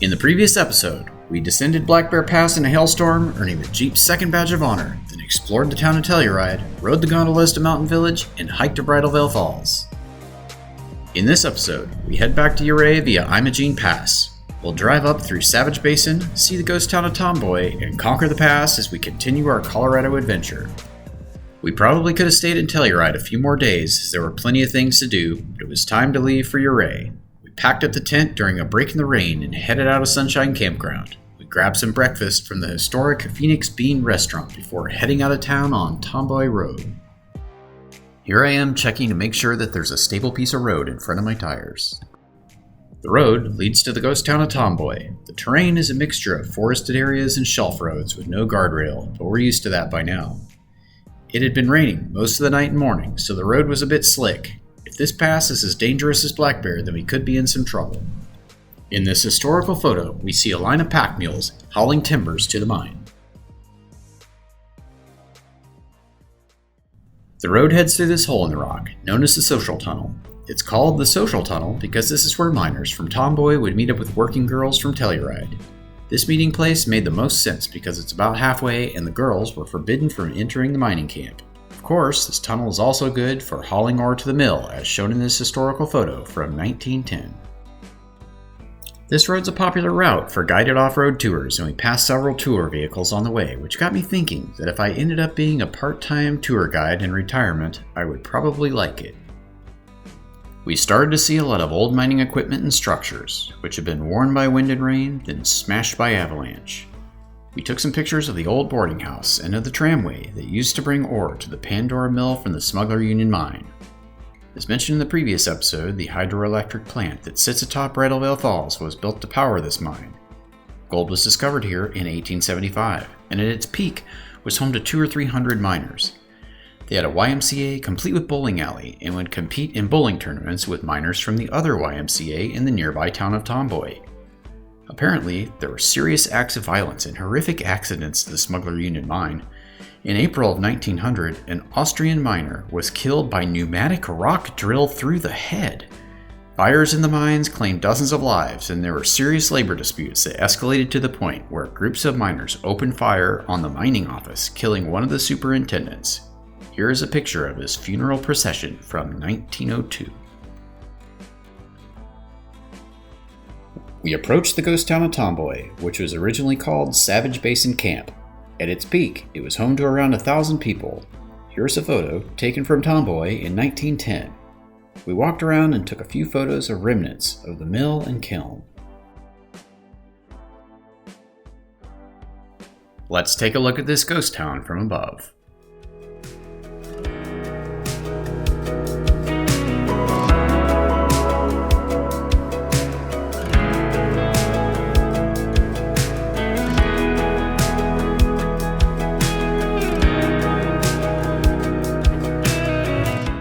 In the previous episode, we descended Black Bear Pass in a hailstorm, earning the Jeep's second badge of honor, then explored the town of Telluride, rode the gondolas to Mountain Village, and hiked to Bridal Veil Falls. In this episode, we head back to Ouray via Imogene Pass. We'll drive up through Savage Basin, see the ghost town of Tomboy, and conquer the pass as we continue our Colorado adventure. We probably could have stayed in Telluride a few more days as there were plenty of things to do, but it was time to leave for Ouray. We packed up the tent during a break in the rain and headed out of Sunshine Campground. We grabbed some breakfast from the historic Phoenix Bean restaurant before heading out of town on Tomboy Road. Here I am checking to make sure that there's a stable piece of road in front of my tires. The road leads to the ghost town of Tomboy. The terrain is a mixture of forested areas and shelf roads with no guardrail, but we're used to that by now. It had been raining most of the night and morning, so the road was a bit slick. If this pass is as dangerous as Black Bear, then we could be in some trouble. In this historical photo, we see a line of pack mules hauling timbers to the mine. The road heads through this hole in the rock, known as the Social Tunnel. It's called the Social Tunnel because this is where miners from Tomboy would meet up with working girls from Telluride. This meeting place made the most sense because it's about halfway and the girls were forbidden from entering the mining camp. Of course, this tunnel is also good for hauling ore to the mill, as shown in this historical photo from 1910. This road's a popular route for guided off-road tours, and we passed several tour vehicles on the way, which got me thinking that if I ended up being a part-time tour guide in retirement, I would probably like it. We started to see a lot of old mining equipment and structures, which had been worn by wind and rain, then smashed by avalanche. We took some pictures of the old boarding house and of the tramway that used to bring ore to the Pandora mill from the Smuggler Union mine. As mentioned in the previous episode, the hydroelectric plant that sits atop Bridal Veil Falls was built to power this mine. Gold was discovered here in 1875, and at its peak was home to 200 or 300 miners. They had a YMCA complete with bowling alley and would compete in bowling tournaments with miners from the other YMCA in the nearby town of Tomboy. Apparently, there were serious acts of violence and horrific accidents to the Smuggler Union mine. In April of 1900, an Austrian miner was killed by pneumatic rock drill through the head. Fires in the mines claimed dozens of lives, and there were serious labor disputes that escalated to the point where groups of miners opened fire on the mining office, killing one of the superintendents. Here is a picture of his funeral procession from 1902. We approached the ghost town of Tomboy, which was originally called Savage Basin Camp. At its peak, it was home to around 1,000 people. Here's a photo taken from Tomboy in 1910. We walked around and took a few photos of remnants of the mill and kiln. Let's take a look at this ghost town from above.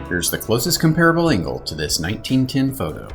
Here's the closest comparable angle to this 1910 photo.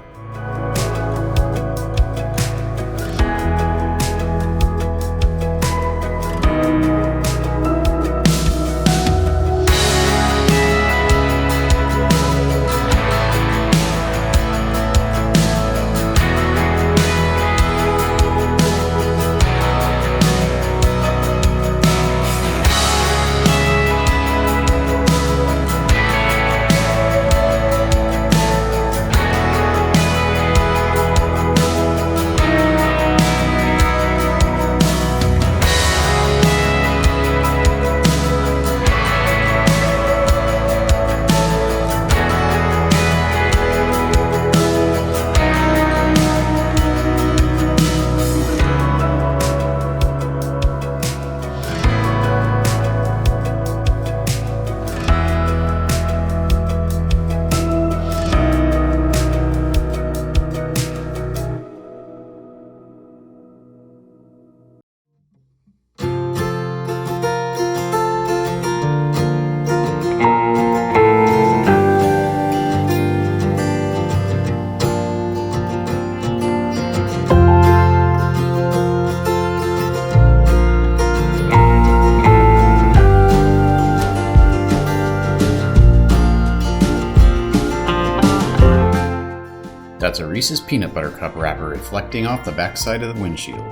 Reese's Peanut Butter Cup wrapper reflecting off the backside of the windshield.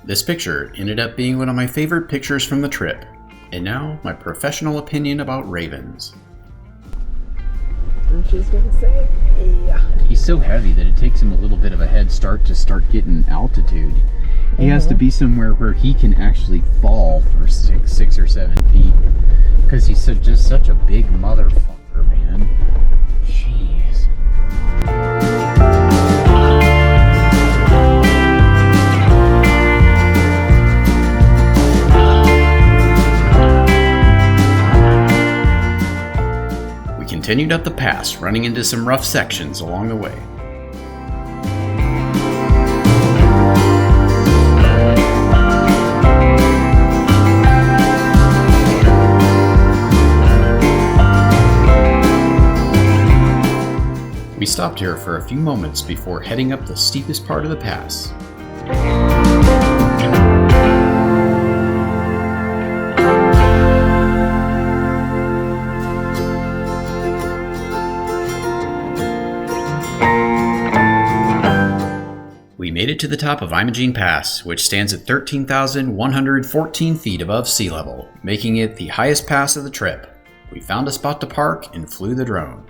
This picture ended up being one of my favorite pictures from the trip. And now, my professional opinion about ravens. And she's gonna say, yeah. He's so heavy that it takes him a little bit of a head start to start getting altitude. He has to be somewhere where he can actually fall for 6 or 7 feet. Because he's just such a big motherfucker, man. Jeez. Continued up the pass, running into some rough sections along the way. We stopped here for a few moments before heading up the steepest part of the pass. We made it to the top of Imogene Pass, which stands at 13,114 feet above sea level, making it the highest pass of the trip. We found a spot to park and flew the drone.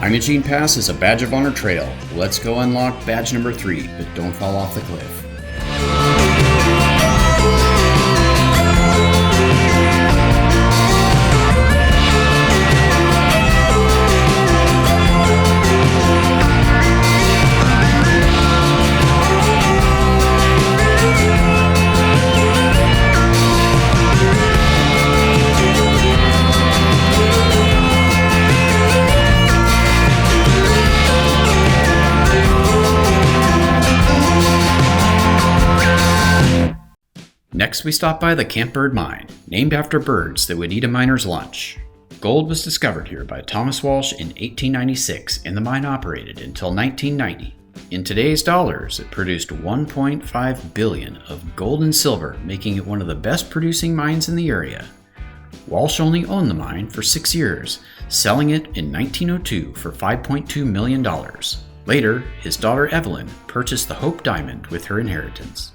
Imogene Pass is a badge of honor trail. Let's go unlock badge number 3, but don't fall off the cliff. Next, we stop by the Campbird Mine, named after birds that would eat a miner's lunch. Gold was discovered here by Thomas Walsh in 1896, and the mine operated until 1990. In today's dollars, it produced $1.5 billion of gold and silver, making it one of the best producing mines in the area. Walsh only owned the mine for 6 years, selling it in 1902 for $5.2 million. Later, his daughter Evelyn purchased the Hope Diamond with her inheritance.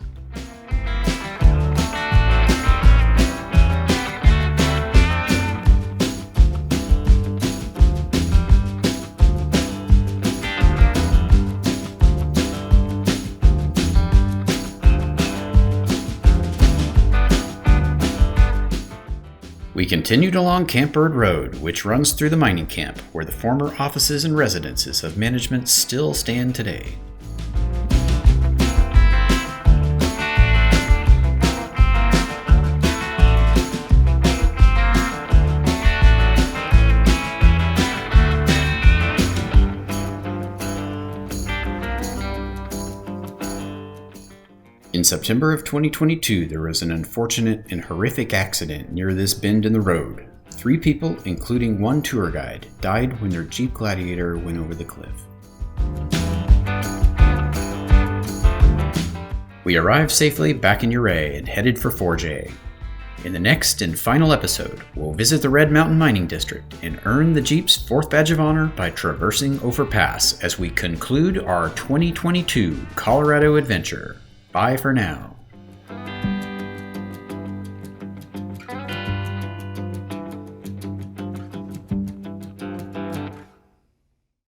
We continued along Campbird Road, which runs through the mining camp, where the former offices and residences of management still stand today. In September of 2022, there was an unfortunate and horrific accident near this bend in the road. 3 people, including 1 tour guide, died when their Jeep Gladiator went over the cliff. We arrived safely back in Ouray and headed for 4J. In the next and final episode, we'll visit the Red Mountain Mining District and earn the Jeep's 4th Badge of Honor by traversing Overpass as we conclude our 2022 Colorado adventure. Bye for now.